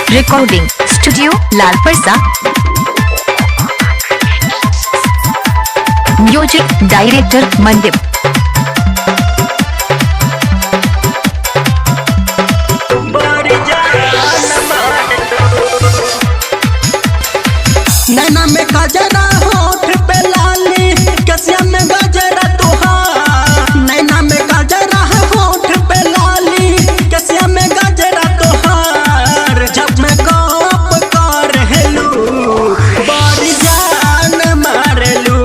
Recording studio Lalparsa. Music director Mandir. नैना में गजरा होठ पे लाली कसिया में गजरा तोहार। नैना में गजरा होठ पे लाली कसिया में गजरा तोहार। जब मैं गप कर हेलू बड़ी जान मारेलू।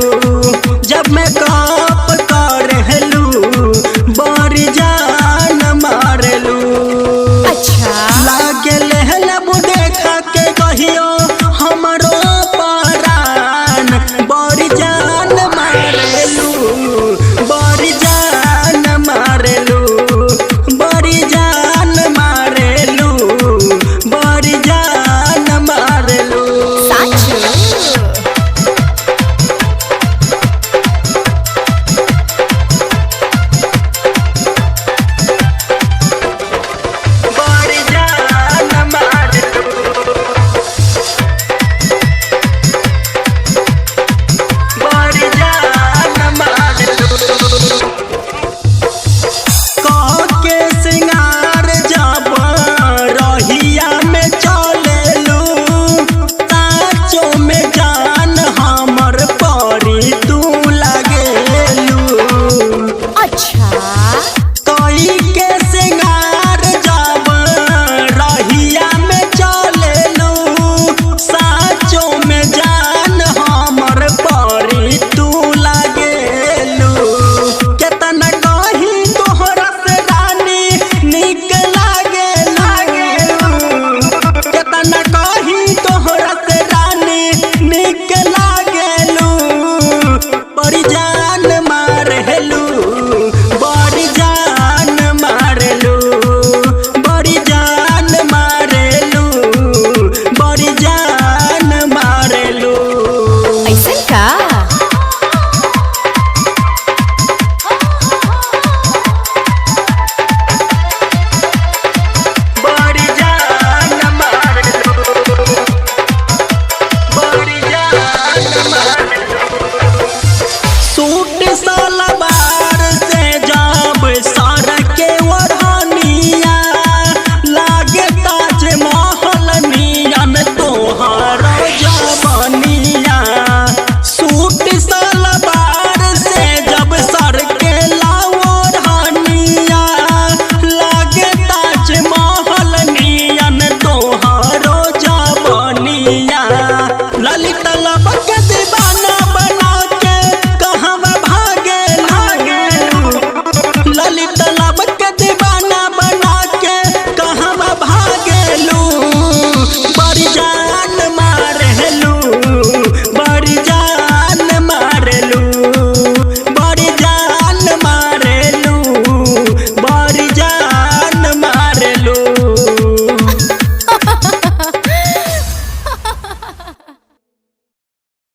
जब मैं गप कर हेलू बड़ी जान मारेलू। अच्छा लागे लेहलब देखा के कहियो हमरो बड़ी जान मारेलू। बड़ी जान मारेलू। बड़ी जान मारेलू। बड़ी जान मारेलू। बड़ी जान मारेलू। बड़ी जान मारेलू। कह के सिंगार जब रहिया में चलेलू ताचो में जान हमर परी तू लागेलू। अच्छा कई के सिंगार जब रहिया में चलेलू साचो में जान हमर परी तू लागेलू। केतना कही तोहरा से रानी निक लागेलू। केतना कही तोहरा से रानी निक लागेलू। बड़ी जान मारेलू। बड़ी जान मारेलू। बड़ी जान मारेलू। बड़ी जान मारेलू। ऐसे का बड़ी जान मारेलू। बड़ी जान मारेलू। सूट सलवार से जब सर के ओढ़निया लागे ताज महल नियन तोहार जवनिया। सूट सलवार से जब सर के ओढ़निया लागे ताज महल नियन तोहार जवनिया।